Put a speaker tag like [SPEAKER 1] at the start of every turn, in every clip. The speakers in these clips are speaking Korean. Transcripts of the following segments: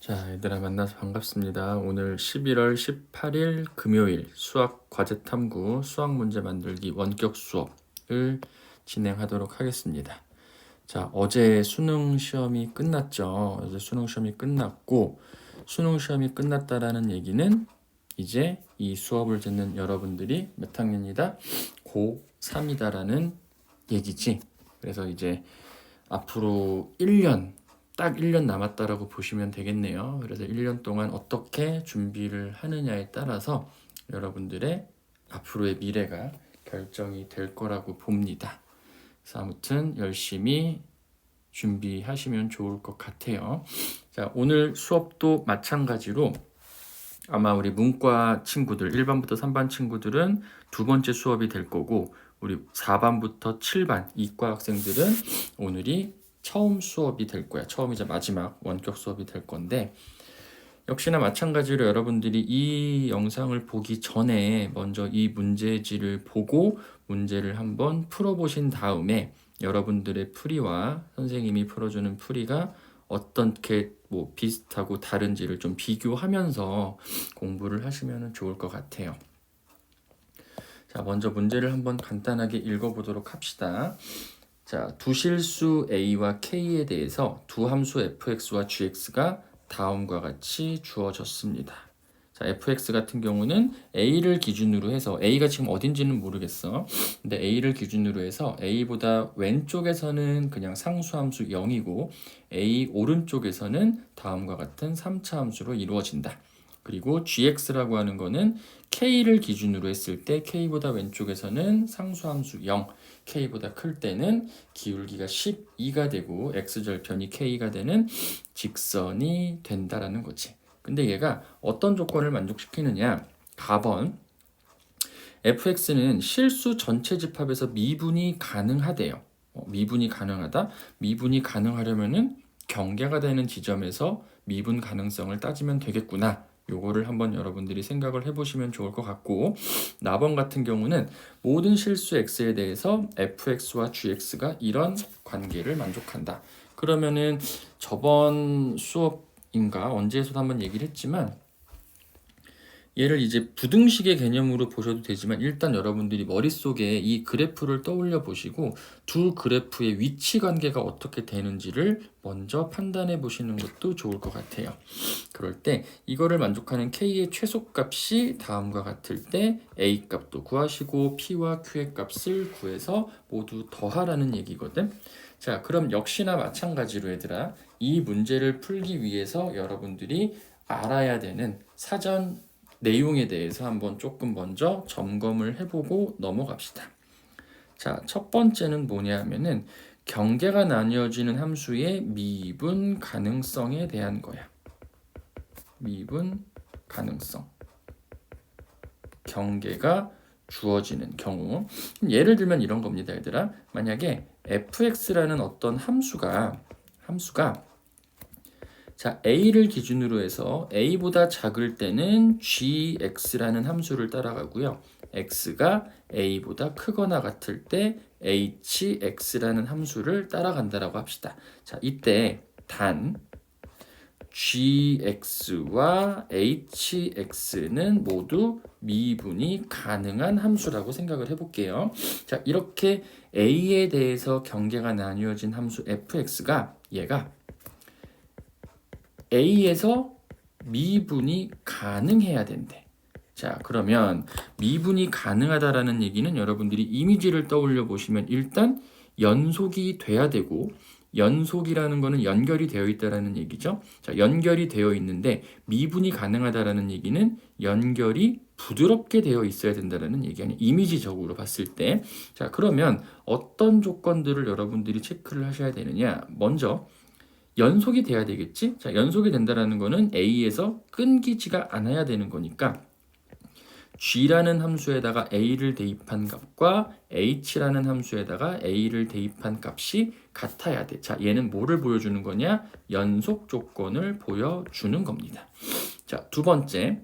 [SPEAKER 1] 자, 얘들아 만나서 반갑습니다. 오늘 11월 18일 금요일 수학 과제 탐구 수학 문제 만들기 원격 수업을 진행하도록 하겠습니다. 자, 어제 수능 시험이 끝났죠. 어제 수능 시험이 끝났고 수능 시험이 끝났다라는 얘기는 이제 이 수업을 듣는 여러분들이 몇 학년이다? 고3이다라는 얘기지. 그래서 이제 앞으로 1년 딱 1년 남았다라고 보시면 되겠네요. 그래서 1년 동안 어떻게 준비를 하느냐에 따라서 여러분들의 앞으로의 미래가 결정이 될 거라고 봅니다. 그래서 아무튼 열심히 준비하시면 좋을 것 같아요. 자, 오늘 수업도 마찬가지로 아마 우리 문과 친구들 1반부터 3반 친구들은 두 번째 수업이 될 거고 우리 4반부터 7반 이과 학생들은 오늘이 처음 수업이 될 거야. 처음이자 마지막 원격 수업이 될 건데 역시나 마찬가지로 여러분들이 이 영상을 보기 전에 먼저 이 문제지를 보고 문제를 한번 풀어보신 다음에 여러분들의 풀이와 선생님이 풀어주는 풀이가 어떻게 비슷하고 다른지를 좀 비교하면서 공부를 하시면 좋을 것 같아요. 자, 먼저 문제를 한번 간단하게 읽어보도록 합시다. 자, 두 실수 a와 k에 대해서 두 함수 fx와 gx가 다음과 같이 주어졌습니다. 자, fx 같은 경우는 a를 기준으로 해서 a가 지금 어딘지는 모르겠어. 근데 a를 기준으로 해서 a보다 왼쪽에서는 그냥 상수함수 0이고 a 오른쪽에서는 다음과 같은 3차 함수로 이루어진다. 그리고 gx라고 하는 거는 k를 기준으로 했을 때 k보다 왼쪽에서는 상수함수 0, k보다 클 때는 기울기가 12가 되고 x절편이 k가 되는 직선이 된다라는 거지. 근데 얘가 어떤 조건을 만족시키느냐? 가번 fx는 실수 전체 집합에서 미분이 가능하대요. 미분이 가능하다? 미분이 가능하려면은 경계가 되는 지점에서 미분 가능성을 따지면 되겠구나. 요거를 한번 여러분들이 생각을 해보시면 좋을 것 같고 나번 같은 경우는 모든 실수 x에 대해서 fx와 gx가 이런 관계를 만족한다. 그러면은 저번 수업인가 언제에서도 한번 얘기를 했지만 얘를 이제 부등식의 개념으로 보셔도 되지만 일단 여러분들이 머릿속에 이 그래프를 떠올려 보시고 두 그래프의 위치 관계가 어떻게 되는지를 먼저 판단해 보시는 것도 좋을 것 같아요. 그럴 때 이거를 만족하는 k의 최소값이 다음과 같을 때 a 값도 구하시고 p와 q의 값을 구해서 모두 더하라는 얘기거든. 자, 그럼 역시나 마찬가지로 얘들아 이 문제를 풀기 위해서 여러분들이 알아야 되는 사전 내용에 대해서 한번 조금 먼저 점검을 해보고 넘어갑시다. 자, 첫 번째는 뭐냐 하면은 경계가 나뉘어지는 함수의 미분 가능성에 대한 거야. 미분 가능성. 경계가 주어지는 경우. 예를 들면 이런 겁니다, 얘들아. 만약에 fx라는 어떤 함수가 자, a를 기준으로 해서 a보다 작을 때는 gx라는 함수를 따라가고요. x가 a보다 크거나 같을 때 hx라는 함수를 따라간다라고 합시다. 자, 이때 단 gx와 hx는 모두 미분이 가능한 함수라고 생각을 해볼게요. 자, 이렇게 a에 대해서 경계가 나뉘어진 함수 fx가 얘가 a에서 미분이 가능해야 된대. 자, 그러면 미분이 가능하다라는 얘기는 여러분들이 이미지를 떠올려 보시면 일단 연속이 돼야 되고 연속이라는 거는 연결이 되어 있다라는 얘기죠. 자, 연결이 되어 있는데 미분이 가능하다라는 얘기는 연결이 부드럽게 되어 있어야 된다라는 얘기 아니에요. 이미지적으로 봤을 때. 자, 그러면 어떤 조건들을 여러분들이 체크를 하셔야 되느냐? 먼저 연속이 돼야 되겠지? 자, 연속이 된다라는 거는 A에서 끊기지가 않아야 되는 거니까 G라는 함수에다가 A를 대입한 값과 H라는 함수에다가 A를 대입한 값이 같아야 돼. 자, 얘는 뭐를 보여주는 거냐? 연속 조건을 보여주는 겁니다. 자, 두 번째.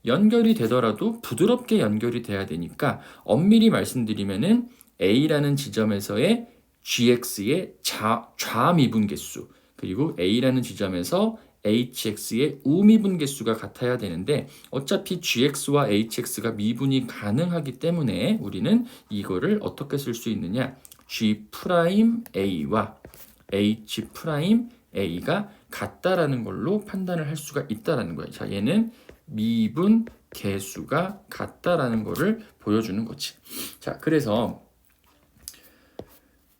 [SPEAKER 1] 연결이 되더라도 부드럽게 연결이 돼야 되니까 엄밀히 말씀드리면은 A라는 지점에서의 GX의 좌미분 개수 그리고 A라는 지점에서 hx의 우미분계수가 같아야 되는데 어차피 gx와 hx가 미분이 가능하기 때문에 우리는 이거를 어떻게 쓸 수 있느냐? g'a와 h'a가 같다라는 걸로 판단을 할 수가 있다라는 거예요. 자, 얘는 미분 계수가 같다라는 거를 보여주는 거지. 자, 그래서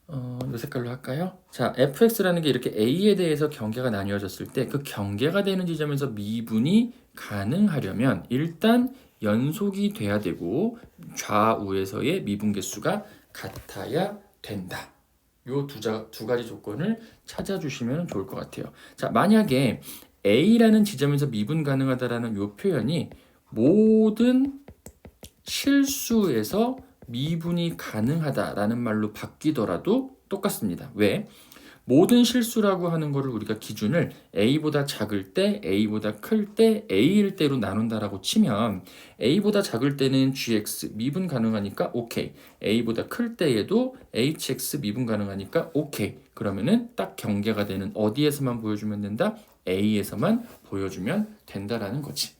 [SPEAKER 1] 이 색깔로 할까요? 자, fx라는 게 이렇게 a에 대해서 경계가 나뉘어졌을 때 그 경계가 되는 지점에서 미분이 가능하려면 일단 연속이 돼야 되고 좌우에서의 미분 개수가 같아야 된다. 요 두 가지 조건을 찾아주시면 좋을 것 같아요. 자, 만약에 a라는 지점에서 미분 가능하다라는 요 표현이 모든 실수에서 미분이 가능하다라는 말로 바뀌더라도 똑같습니다. 왜? 모든 실수라고 하는 거를 우리가 기준을 a보다 작을 때, a보다 클 때, a일 때로 나눈다라고 치면 a보다 작을 때는 gx 미분 가능하니까 오케이. a보다 클 때에도 hx 미분 가능하니까 오케이. 그러면은 딱 경계가 되는 어디에서만 보여주면 된다? a에서만 보여주면 된다라는 거지.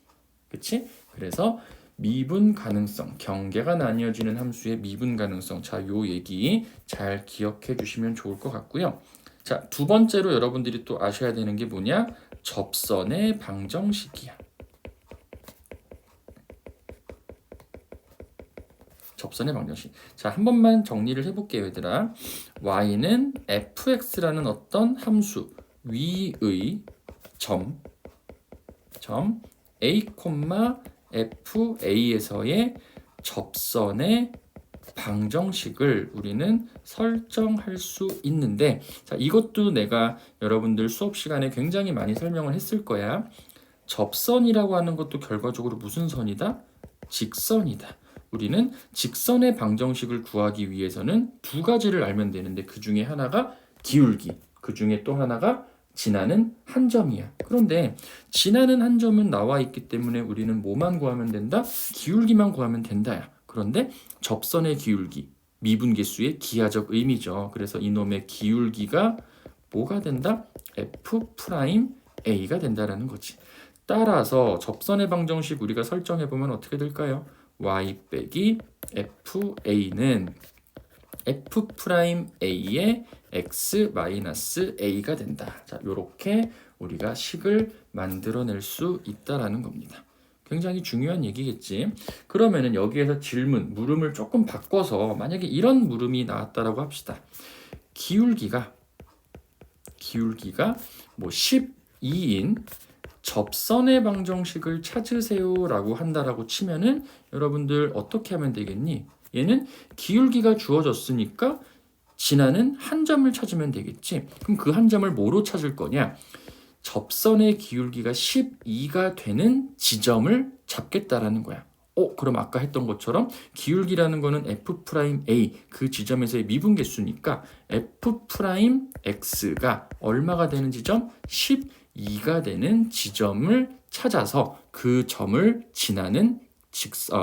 [SPEAKER 1] 그치? 그래서 미분 가능성, 경계가 나뉘어지는 함수의 미분 가능성. 자, 요 얘기 잘 기억해 주시면 좋을 것 같고요. 자, 두 번째로 여러분들이 또 아셔야 되는 게 뭐냐? 접선의 방정식이야. 접선의 방정식. 자, 한 번만 정리를 해볼게요, 얘들아. y는 fx라는 어떤 함수 위의 점 a, fa에서의 접선의 방정식을 우리는 설정할 수 있는데, 자, 이것도 내가 여러분들 수업 시간에 굉장히 많이 설명을 했을 거야. 접선이라고 하는 것도 결과적으로 무슨 선이다? 직선이다. 우리는 직선의 방정식을 구하기 위해서는 두 가지를 알면 되는데 그 중에 하나가 기울기, 그 중에 또 하나가 지나는 한 점이야. 그런데 지나는 한 점은 나와 있기 때문에 우리는 뭐만 구하면 된다? 기울기만 구하면 된다야. 그런데 접선의 기울기, 미분계수의 기하적 의미죠. 그래서 이놈의 기울기가 뭐가 된다? f'a가 된다라는 거지. 따라서 접선의 방정식 우리가 설정해보면 어떻게 될까요? y 빼기 fa는 f'a의 x-a가 된다. 자, 요렇게 우리가 식을 만들어낼 수 있다라는 겁니다. 굉장히 중요한 얘기겠지. 그러면은 여기에서 질문, 물음을 조금 바꿔서 만약에 이런 물음이 나왔다라고 합시다. 기울기가 뭐 12인 접선의 방정식을 찾으세요라고 한다라고 치면은 여러분들 어떻게 하면 되겠니? 얘는 기울기가 주어졌으니까 지나는 한 점을 찾으면 되겠지. 그럼 그 한 점을 뭐로 찾을 거냐? 접선의 기울기가 12가 되는 지점을 잡겠다라는 거야. 그럼 아까 했던 것처럼 기울기라는 거는 f'A 그 지점에서의 미분계수니까 f'x가 얼마가 되는 지점? 12가 되는 지점을 찾아서 그 점을 지나는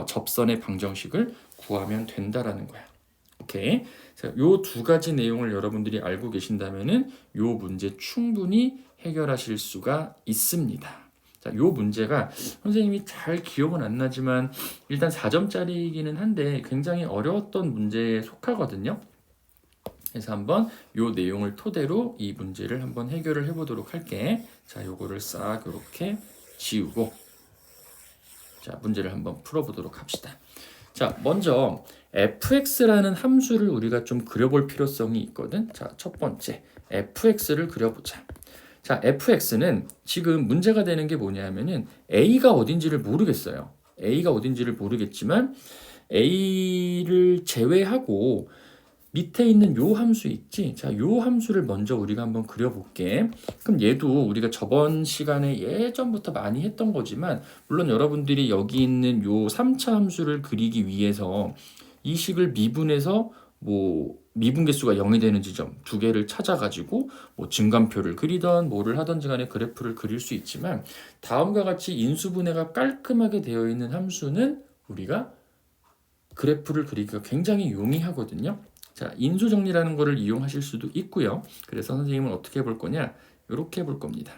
[SPEAKER 1] 접선의 방정식을 구하면 된다라는 거야. 오케이. 요 두 가지 내용을 여러분들이 알고 계신다면은 요 문제 충분히 해결하실 수가 있습니다. 자, 요 문제가 선생님이 잘 기억은 안 나지만 일단 4점짜리이기는 한데 굉장히 어려웠던 문제에 속하거든요. 그래서 한번 요 내용을 토대로 이 문제를 한번 해결을 해보도록 할게. 자, 요거를 싹 이렇게 지우고 자, 문제를 한번 풀어보도록 합시다. 자, 먼저 fx라는 함수를 우리가 좀 그려볼 필요성이 있거든. 자, 첫 번째 fx를 그려보자. 자, fx는 지금 문제가 되는 게 뭐냐면은 a가 어딘지를 모르겠어요. a가 어딘지를 모르겠지만 a를 제외하고 밑에 있는 요 함수 있지? 자, 요 함수를 먼저 우리가 한번 그려볼게. 그럼 얘도 우리가 저번 시간에 예전부터 많이 했던 거지만 물론 여러분들이 여기 있는 요 3차 함수를 그리기 위해서 이 식을 미분해서 뭐 미분계수가 0이 되는 지점 두 개를 찾아가지고 뭐 증감표를 그리던 뭐를 하던지 간에 그래프를 그릴 수 있지만 다음과 같이 인수분해가 깔끔하게 되어 있는 함수는 우리가 그래프를 그리기가 굉장히 용이하거든요. 자, 인수정리라는 거를 이용하실 수도 있고요. 그래서 선생님은 어떻게 해볼 거냐? 이렇게 해볼 겁니다.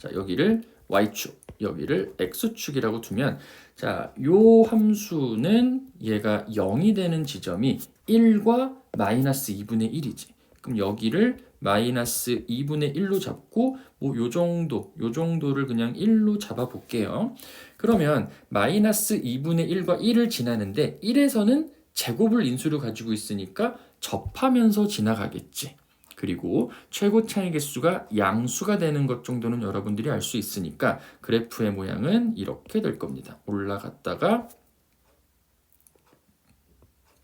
[SPEAKER 1] 자, 여기를 y축, 여기를 x축이라고 두면 자, 요 함수는 얘가 0이 되는 지점이 1과 마이너스 2분의 1이지. 그럼 여기를 마이너스 2분의 1로 잡고 뭐 요 정도를 그냥 1로 잡아 볼게요. 그러면 마이너스 2분의 1과 1을 지나는데 1에서는 제곱을 인수로 가지고 있으니까 접하면서 지나가겠지. 그리고 최고 차이 개수가 양수가 되는 것 정도는 여러분들이 알 수 있으니까 그래프의 모양은 이렇게 될 겁니다. 올라갔다가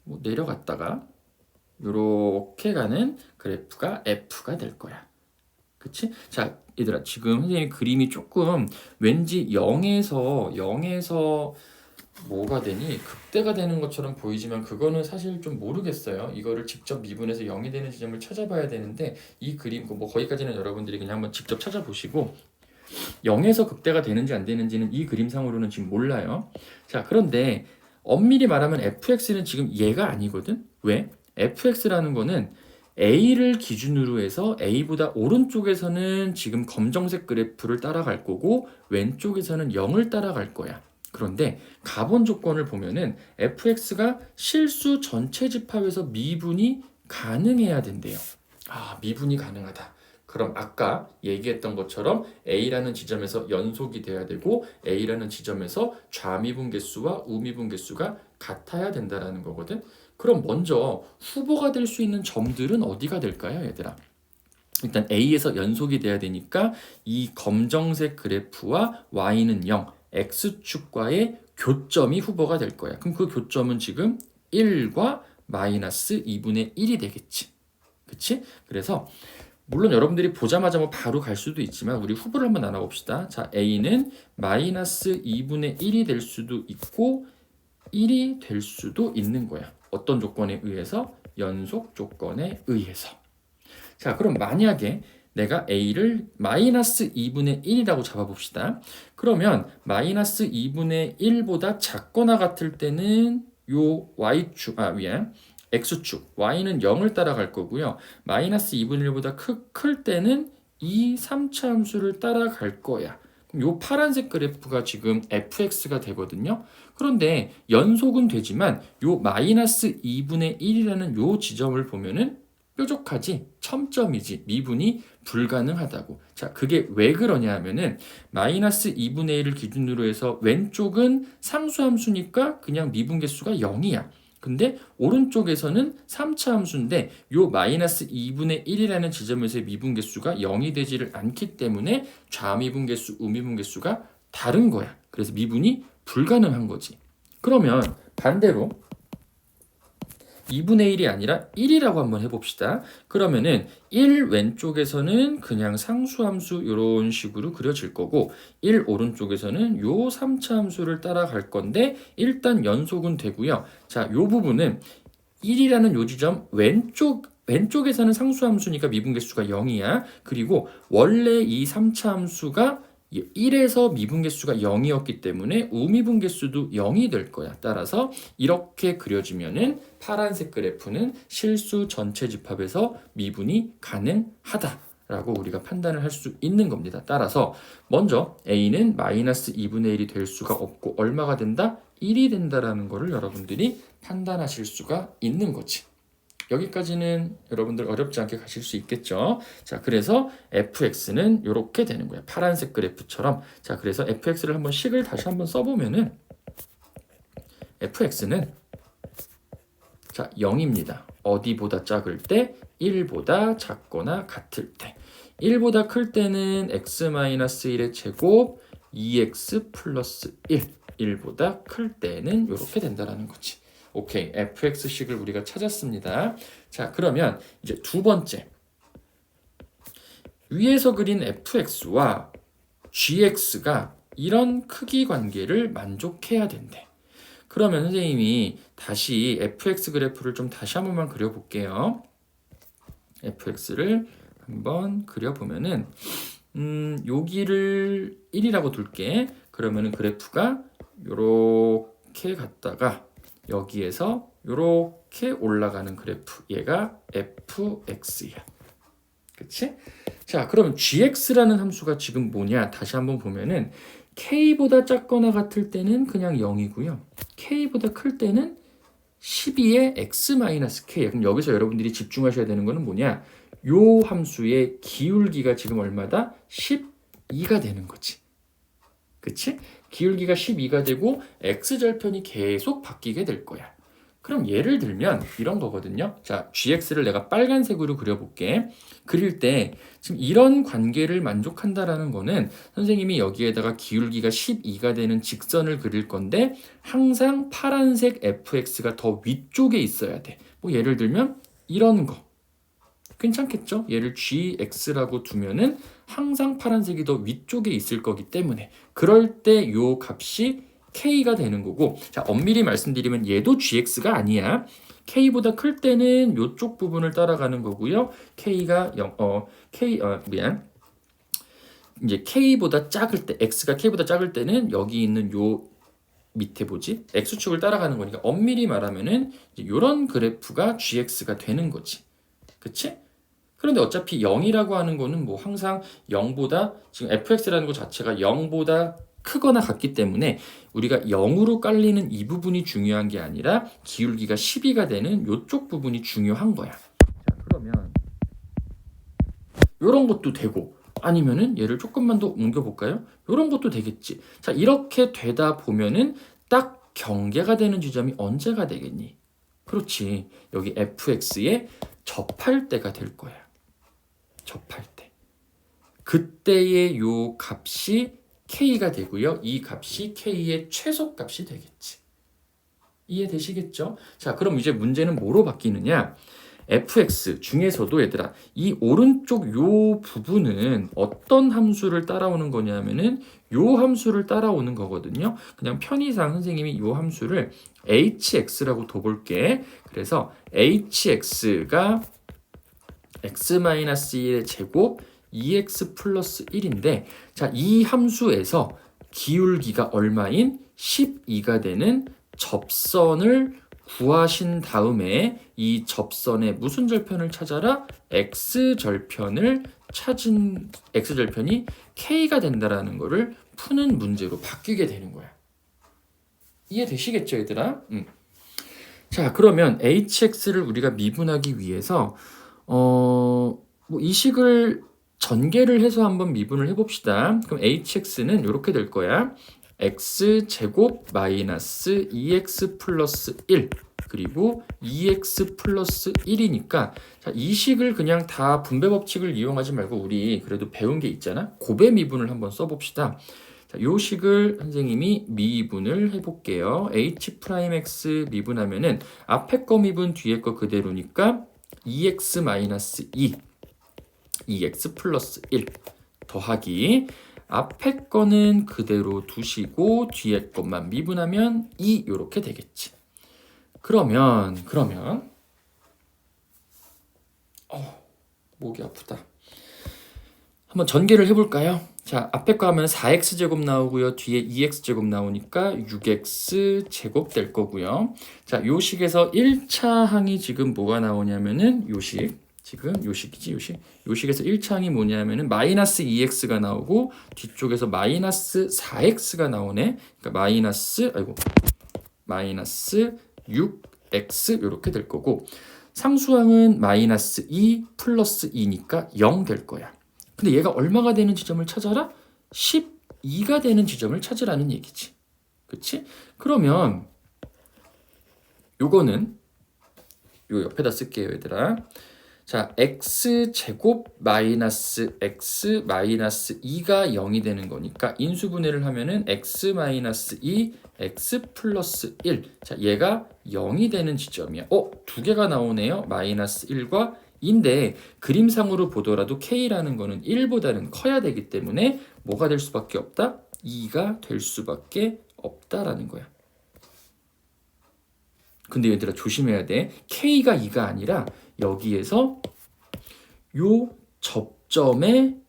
[SPEAKER 1] 뭐 내려갔다가 이렇게 가는 그래프가 F가 될 거야. 그치? 자, 얘들아, 지금 선생님 그림이 조금 왠지 0에서 뭐가 되니? 극대가 되는 것처럼 보이지만 그거는 사실 좀 모르겠어요. 이거를 직접 미분해서 0이 되는 지점을 찾아봐야 되는데 이 그림, 뭐 거기까지는 여러분들이 그냥 한번 직접 찾아보시고 0에서 극대가 되는지 안 되는지는 이 그림상으로는 지금 몰라요. 자, 그런데 엄밀히 말하면 fx는 지금 얘가 아니거든? 왜? fx라는 거는 a를 기준으로 해서 a보다 오른쪽에서는 지금 검정색 그래프를 따라갈 거고 왼쪽에서는 0을 따라갈 거야. 그런데 가본 조건을 보면은 fx가 실수 전체 집합에서 미분이 가능해야 된대요. 아, 미분이 가능하다. 그럼 아까 얘기했던 것처럼 A라는 지점에서 연속이 돼야 되고 A라는 지점에서 좌미분 개수와 우미분 개수가 같아야 된다라는 거거든. 그럼 먼저 후보가 될 수 있는 점들은 어디가 될까요, 얘들아? 일단 A에서 연속이 돼야 되니까 이 검정색 그래프와 Y는 0, X축과의 교점이 후보가 될 거야. 그럼 그 교점은 지금 1과 마이너스 2분의 1이 되겠지. 그치? 그래서 물론 여러분들이 보자마자 뭐 바로 갈 수도 있지만 우리 후보를 한번 나눠봅시다. 자, A는 마이너스 2분의 1이 될 수도 있고 1이 될 수도 있는 거야. 어떤 조건에 의해서? 연속 조건에 의해서. 자, 그럼 만약에 내가 A를 마이너스 2분의 1이라고 잡아봅시다. 그러면 마이너스 2분의 1보다 작거나 같을 때는 요 Y축, 위에 X축, Y는 0을 따라갈 거고요. 마이너스 2분의 1보다 클 때는 이 3차 함수를 따라갈 거야. 그럼 요 파란색 그래프가 지금 fx가 되거든요. 그런데 연속은 되지만 요 마이너스 2분의 1이라는 요 지점을 보면은 뾰족하지, 첨점이지, 미분이 불가능하다고. 자, 그게 왜 그러냐 하면은 마이너스 2분의 1을 기준으로 해서 왼쪽은 상수함수니까 그냥 미분 개수가 0이야. 근데 오른쪽에서는 3차 함수인데 요 마이너스 2분의 1이라는 지점에서의 미분 개수가 0이 되지를 않기 때문에 좌미분 개수, 우미분 개수가 다른 거야. 그래서 미분이 불가능한 거지. 그러면 반대로 2분의 1이 아니라 1이라고 한번 해봅시다. 그러면은 1 왼쪽에서는 그냥 상수함수 이런 식으로 그려질 거고 1 오른쪽에서는 요 3차 함수를 따라갈 건데 일단 연속은 되고요. 자, 요 부분은 1이라는 요 지점 왼쪽에서는 상수함수니까 미분 개수가 0이야. 그리고 원래 이 3차 함수가 1에서 미분 개수가 0이었기 때문에 우미분 개수도 0이 될 거야. 따라서 이렇게 그려지면은 파란색 그래프는 실수 전체 집합에서 미분이 가능하다라고 우리가 판단을 할 수 있는 겁니다. 따라서 먼저 A는 마이너스 2분의 1이 될 수가 없고 얼마가 된다? 1이 된다라는 거를 여러분들이 판단하실 수가 있는 거지. 여기까지는 여러분들 어렵지 않게 가실 수 있겠죠. 자, 그래서 fx는 이렇게 되는 거예요. 파란색 그래프처럼. 자, 그래서 fx를 한번 식을 다시 한번 써보면은 fx는 자, 0입니다. 어디보다 작을 때? 1보다 작거나 같을 때. 1보다 클 때는 x-1의 제곱 2x 플러스 1. 1보다 클 때는 이렇게 된다라는 거지. 오케이, fx식을 우리가 찾았습니다. 자, 그러면 이제 두 번째. 위에서 그린 fx와 gx가 이런 크기 관계를 만족해야 된대. 그러면 선생님이 다시 fx 그래프를 좀 다시 한 번만 그려볼게요. fx를 한번 그려보면은 여기를 1이라고 둘게. 그러면은 그래프가 요렇게 갔다가 여기에서 이렇게 올라가는 그래프, 얘가 fx야. 그치? 자, 그럼 gx라는 함수가 지금 뭐냐? 다시 한번 보면은 k보다 작거나 같을 때는 그냥 0이고요. k보다 클 때는 12의 x-k. 그럼 여기서 여러분들이 집중하셔야 되는 거는 뭐냐? 요 함수의 기울기가 지금 얼마다? 12가 되는 거지. 그치? 기울기가 12가 되고 x절편이 계속 바뀌게 될 거야. 그럼 예를 들면 이런 거거든요. 자, gx를 내가 빨간색으로 그려볼게. 그릴 때 지금 이런 관계를 만족한다라는 거는 선생님이 여기에다가 기울기가 12가 되는 직선을 그릴 건데 항상 파란색 fx가 더 위쪽에 있어야 돼. 뭐 예를 들면 이런 거. 괜찮겠죠? 얘를 gx라고 두면은 항상 파란색이 더 위쪽에 있을 거기 때문에 그럴 때 요 값이 k가 되는 거고, 자, 엄밀히 말씀드리면 얘도 gx가 아니야. k보다 클 때는 요쪽 부분을 따라가는 거고요. k가 이제 k보다 작을 때, x가 k보다 작을 때는 여기 있는 요 밑에 뭐지? x축을 따라가는 거니까 엄밀히 말하면은 이런 그래프가 gx가 되는 거지. 그치? 그런데 어차피 0이라고 하는 거는 뭐 항상 0보다 지금 fx라는 것 자체가 0보다 크거나 같기 때문에 우리가 0으로 깔리는 이 부분이 중요한 게 아니라 기울기가 12가 되는 이쪽 부분이 중요한 거야. 자, 그러면 이런 것도 되고 아니면은 얘를 조금만 더 옮겨볼까요? 이런 것도 되겠지. 자, 이렇게 되다 보면은 딱 경계가 되는 지점이 언제가 되겠니? 그렇지. 여기 fx에 접할 때가 될 거야. 접할 때. 그때의 요 값이 k가 되고요. 이 값이 k의 최소값이 되겠지. 이해되시겠죠? 자, 그럼 이제 문제는 뭐로 바뀌느냐? fx 중에서도 얘들아, 이 오른쪽 요 부분은 어떤 함수를 따라오는 거냐면은 요 함수를 따라오는 거거든요. 그냥 편의상 선생님이 요 함수를 hx라고 둬볼게. 그래서 hx가 x-1의 제곱 2x 플러스 1인데, 자, 이 함수에서 기울기가 얼마인 12가 되는 접선을 구하신 다음에 이 접선의 무슨 절편을 찾아라? x절편을 찾은 x절편이 k가 된다라는 거를 푸는 문제로 바뀌게 되는 거야. 이해되시겠죠, 얘들아? 자, 그러면 hx를 우리가 미분하기 위해서 뭐 이 식을 전개를 해서 한번 미분을 해봅시다. 그럼 hx는 이렇게 될 거야. x제곱 마이너스 2x 플러스 1 그리고 2x 플러스 1이니까 자, 이 식을 그냥 다 분배 법칙을 이용하지 말고 우리 그래도 배운 게 있잖아. 곱의 미분을 한번 써봅시다. 자, 요 식을 선생님이 미분을 해볼게요. h'(x) 미분하면은 앞에 거 미분 뒤에 거 그대로니까 2x 마이너스 2 2x 플러스 1 더하기 앞에 거는 그대로 두시고 뒤에 것만 미분하면 2 이렇게 되겠지. 그러면 목이 아프다. 한번 전개를 해볼까요? 자, 앞에 거 하면 4x제곱 나오고요. 뒤에 2x제곱 나오니까 6x제곱 될 거고요. 자, 요 식에서 1차 항이 지금 뭐가 나오냐면은 요 식. 지금 요 식이지, 요 식. 요 식에서 1차 항이 뭐냐면은 마이너스 2x가 나오고 뒤쪽에서 마이너스 4x가 나오네. 그러니까 마이너스 6x 이렇게 될 거고 상수항은 마이너스 2 플러스 2니까 0 될 거야. 근데 얘가 얼마가 되는 지점을 찾아라? 12가 되는 지점을 찾으라는 얘기지. 그치? 그러면 요거는 요 옆에다 쓸게요, 얘들아. 자, x제곱 마이너스 x 마이너스 2가 0이 되는 거니까 인수분해를 하면은 x 마이너스 2 x 플러스 1. 자, 얘가 0이 되는 지점이야. 두 개가 나오네요. 마이너스 1과 인데 그림상으로 보더라도 k라는 거는 1보다는 커야 되기 때문에 뭐가 될 수밖에 없다? 2가 될 수밖에 없다라는 거야. 근데 얘들아 조심해야 돼. k가 2가 아니라 여기에서 요 접점의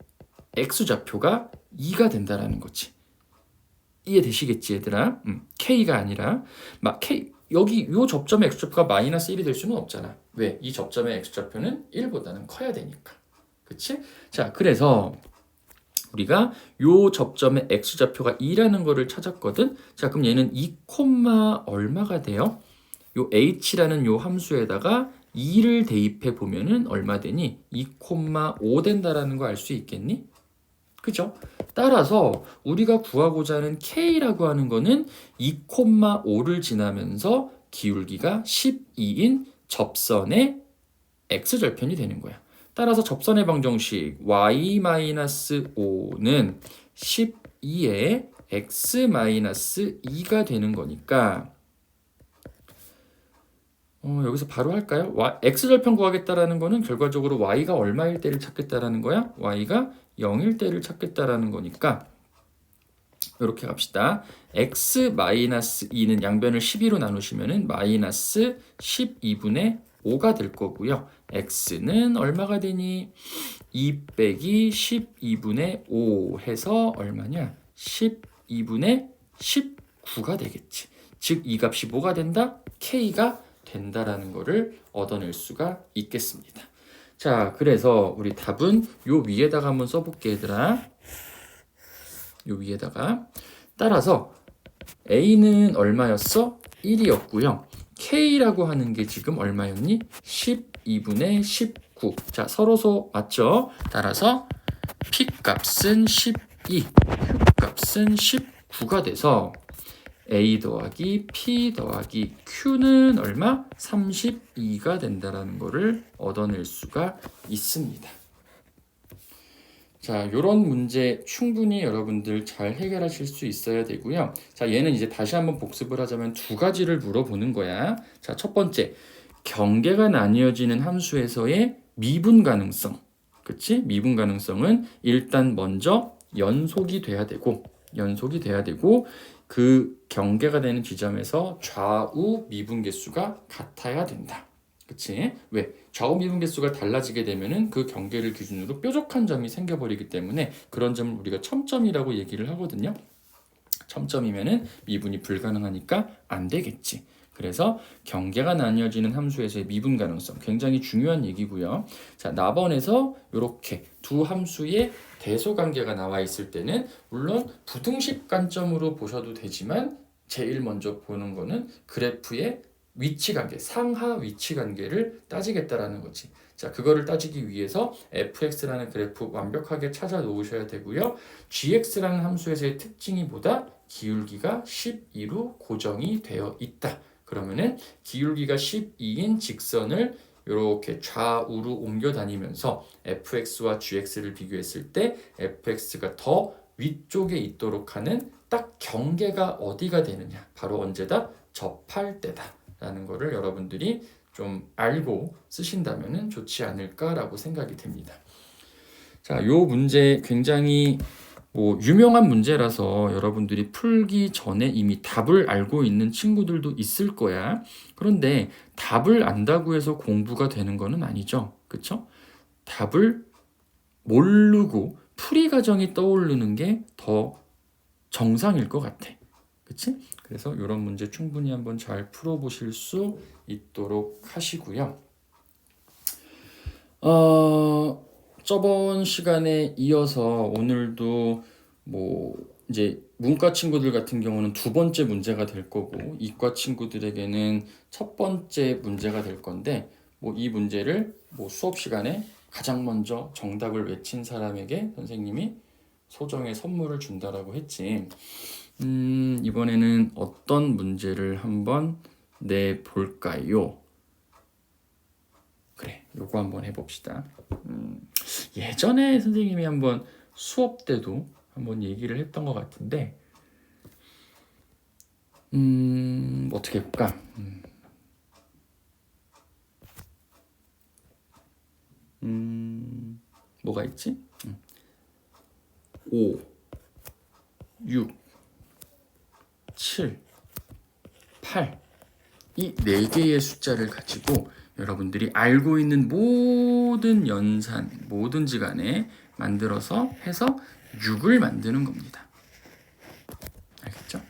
[SPEAKER 1] x좌표가 2가 된다라는 거지. 이해되시겠지, 얘들아? k가 아니라 여기 요 접점의 x좌표가 마이너스 1이 될 수는 없잖아. 왜? 이 접점의 x좌표는 1보다는 커야 되니까. 그치? 자, 그래서 우리가 요 접점의 x좌표가 2라는 거를 찾았거든. 자, 그럼 얘는 2, 얼마가 돼요? 요 h라는 요 함수에다가 2를 대입해 보면은 얼마 되니? 2,5 된다라는 거 알 수 있겠니? 그죠? 따라서 우리가 구하고자 하는 k라고 하는 거는 2,5를 지나면서 기울기가 12인 접선의 x절편이 되는 거야. 따라서 접선의 방정식 y-5는 12에 x-2가 되는 거니까 여기서 바로 할까요? x절편 구하겠다라는 거는 결과적으로 y가 얼마일 때를 찾겠다라는 거야? y가 0일 때를 찾겠다라는 거니까 이렇게 갑시다. x-2는 양변을 12로 나누시면은 마이너스 12분의 5가 될 거고요. x는 얼마가 되니? 2 빼기 12분의 5 해서 얼마냐? 12분의 19가 되겠지. 즉 이 값이 뭐가 된다? k가 된다라는 거를 얻어낼 수가 있겠습니다. 자, 그래서 우리 답은 요 위에다가 한번 써볼게 얘들아. 요 위에다가 따라서 A는 얼마였어? 1이었고요. K라고 하는 게 지금 얼마였니? 12분의 19. 자, 서로소 맞죠? 따라서 P 값은 12, Q 값은 19가 돼서 A 더하기 P 더하기 Q는 얼마? 32가 된다라는 거를 얻어낼 수가 있습니다. 자, 요런 문제 충분히 여러분들 잘 해결하실 수 있어야 되고요. 자, 얘는 이제 다시 한번 복습을 하자면 두 가지를 물어보는 거야. 자, 첫 번째, 경계가 나뉘어지는 함수에서의 미분 가능성. 그치? 미분 가능성은 일단 먼저 연속이 돼야 되고 그 경계가 되는 지점에서 좌우 미분 개수가 같아야 된다. 그치? 왜? 좌우 미분 개수가 달라지게 되면은 그 경계를 기준으로 뾰족한 점이 생겨버리기 때문에 그런 점을 우리가 첨점이라고 얘기를 하거든요. 첨점이면은 미분이 불가능하니까 안 되겠지. 그래서 경계가 나뉘어지는 함수에서의 미분 가능성 굉장히 중요한 얘기고요. 자, 나번에서 이렇게 두 함수의 대소관계가 나와 있을 때는 물론 부등식 관점으로 보셔도 되지만 제일 먼저 보는 거는 그래프의 위치관계, 상하 위치관계를 따지겠다라는 거지. 자, 그거를 따지기 위해서 fx라는 그래프 완벽하게 찾아 놓으셔야 되고요. gx라는 함수에서의 특징이 뭐다? 기울기가 12로 고정이 되어 있다. 그러면은 기울기가 12인 직선을 이렇게 좌우로 옮겨 다니면서 fx와 gx를 비교했을 때 fx가 더 위쪽에 있도록 하는 딱 경계가 어디가 되느냐? 바로 언제다? 접할 때다. 라는 거를 여러분들이 좀 알고 쓰신다면 좋지 않을까라고 생각이 됩니다. 자, 요 문제 굉장히 유명한 문제라서 여러분들이 풀기 전에 이미 답을 알고 있는 친구들도 있을 거야. 그런데 답을 안다고 해서 공부가 되는 거는 아니죠. 그쵸? 답을 모르고 풀이 과정이 떠오르는 게 더 정상일 것 같아. 그치? 그래서 이런 문제 충분히 한번 잘 풀어보실 수 있도록 하시고요. 저번 시간에 이어서 오늘도 이제 문과 친구들 같은 경우는 두 번째 문제가 될 거고 이과 친구들에게는 첫 번째 문제가 될 건데 이 문제를 수업 시간에 가장 먼저 정답을 외친 사람에게 선생님이 소정의 선물을 준다라고 했지. 이번에는 어떤 문제를 한번 내볼까요? 그래, 요거 한번 해봅시다. 예전에 선생님이 한번 수업 때도 한번 얘기를 했던 것 같은데 어떻게 해볼까? 뭐가 있지? 5, 6, 7, 8 이 4개의 숫자를 가지고 여러분들이 알고 있는 모든 연산, 뭐든지 간에 만들어서 해서 6을 만드는 겁니다. 알겠죠?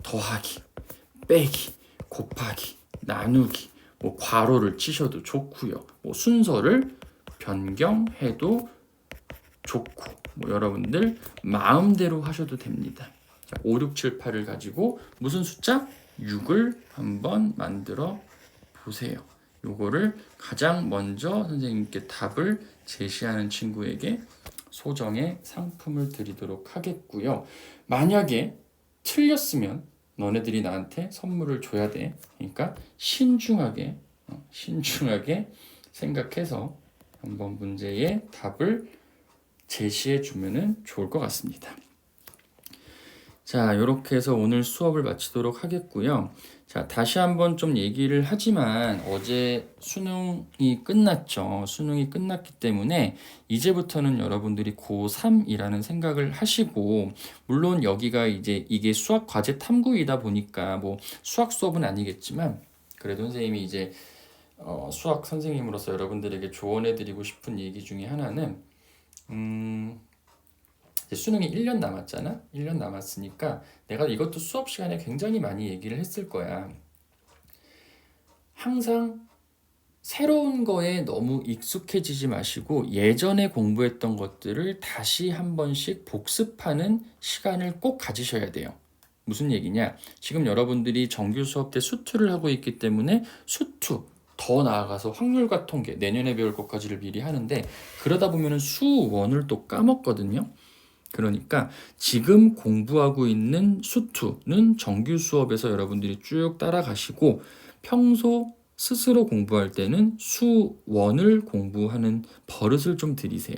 [SPEAKER 1] 더하기, 빼기, 곱하기, 나누기, 뭐 괄호를 치셔도 좋고요. 뭐 순서를 변경해도 좋고 뭐 여러분들 마음대로 하셔도 됩니다. 자, 5, 6, 7, 8을 가지고 무슨 숫자? 6을 한번 만들어 보세요. 요거를 가장 먼저 선생님께 답을 제시하는 친구에게 소정의 상품을 드리도록 하겠고요. 만약에 틀렸으면 너네들이 나한테 선물을 줘야 돼. 그러니까 신중하게 생각해서 한번 문제의 답을 제시해 주면은 좋을 것 같습니다. 자, 이렇게 해서 오늘 수업을 마치도록 하겠고요. 자, 다시 한번 좀 얘기를 하지만 어제 수능이 끝났죠. 수능이 끝났기 때문에 이제부터는 여러분들이 고3이라는 생각을 하시고, 물론 여기가 이제 이게 수학 과제 탐구이다 보니까 뭐 수학 수업은 아니겠지만 그래도 선생님이 이제 수학 선생님으로서 여러분들에게 조언해드리고 싶은 얘기 중에 하나는 이제 수능이 1년 남았잖아. 1년 남았으니까 내가 이것도 수업 시간에 굉장히 많이 얘기를 했을 거야. 항상 새로운 거에 너무 익숙해지지 마시고 예전에 공부했던 것들을 다시 한 번씩 복습하는 시간을 꼭 가지셔야 돼요. 무슨 얘기냐? 지금 여러분들이 정규 수업 때 수투를 하고 있기 때문에 수투, 더 나아가서 확률과 통계, 내년에 배울 것까지를 미리 하는데 그러다 보면 수원을 또 까먹거든요. 그러니까 지금 공부하고 있는 수투는 정규 수업에서 여러분들이 쭉 따라가시고 평소 스스로 공부할 때는 수원을 공부하는 버릇을 좀 들이세요.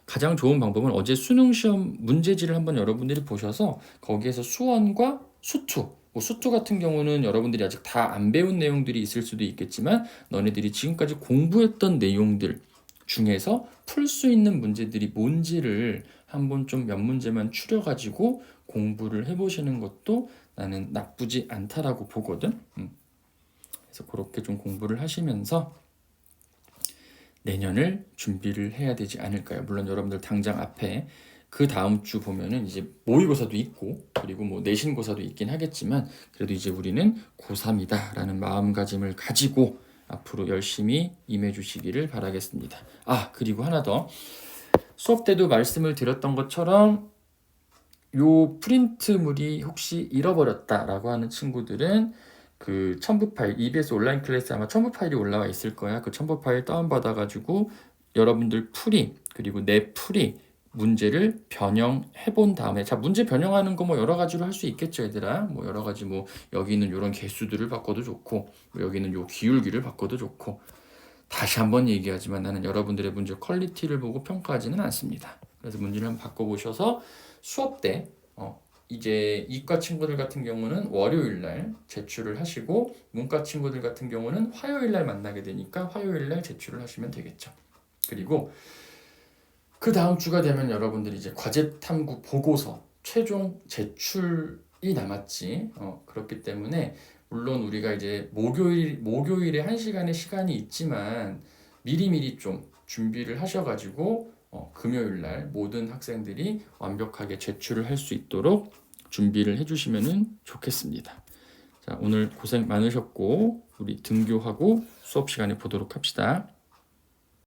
[SPEAKER 1] 가장 좋은 방법은 어제 수능 시험 문제지를 한번 여러분들이 보셔서 거기에서 수원과 수투, 뭐 수투 같은 경우는 여러분들이 아직 다 안 배운 내용들이 있을 수도 있겠지만 너네들이 지금까지 공부했던 내용들 중에서 풀 수 있는 문제들이 뭔지를 한번 좀 몇 문제만 추려가지고 공부를 해보시는 것도 나는 나쁘지 않다라고 보거든. 그래서 그렇게 좀 공부를 하시면서 내년을 준비를 해야 되지 않을까요? 물론 여러분들 당장 앞에 그 다음 주 보면은 이제 모의고사도 있고 그리고 뭐 내신고사도 있긴 하겠지만 그래도 이제 우리는 고3이다라는 마음가짐을 가지고 앞으로 열심히 임해 주시기를 바라겠습니다. 아, 그리고 하나 더. 수업 때도 말씀을 드렸던 것처럼 요 프린트물이 혹시 잃어버렸다라고 하는 친구들은 그 첨부 파일, EBS 온라인 클래스 아마 첨부 파일이 올라와 있을 거야. 그 첨부 파일 다운받아가지고 여러분들 풀이 그리고 내 풀이 문제를 변형해 본 다음에 자 문제 변형하는 거 뭐 여러 가지로 할 수 있겠죠 얘들아. 뭐 여러 가지 뭐 여기는 이런 개수들을 바꿔도 좋고 뭐 여기는 요 기울기를 바꿔도 좋고 다시 한번 얘기하지만 나는 여러분들의 문제 퀄리티를 보고 평가하지는 않습니다. 그래서 문제를 한번 바꿔보셔서 수업 때 이제 이과 친구들 같은 경우는 월요일 날 제출을 하시고 문과 친구들 같은 경우는 화요일 날 만나게 되니까 화요일 날 제출을 하시면 되겠죠. 그리고 그 다음 주가 되면 여러분들이 이제 과제 탐구 보고서 최종 제출이 남았지. 그렇기 때문에 물론 우리가 이제 목요일에 1시간의 시간이 있지만 미리미리 좀 준비를 하셔가지고 금요일 날 모든 학생들이 완벽하게 제출을 할 수 있도록 준비를 해주시면 좋겠습니다. 자, 오늘 고생 많으셨고 우리 등교하고 수업 시간에 보도록 합시다.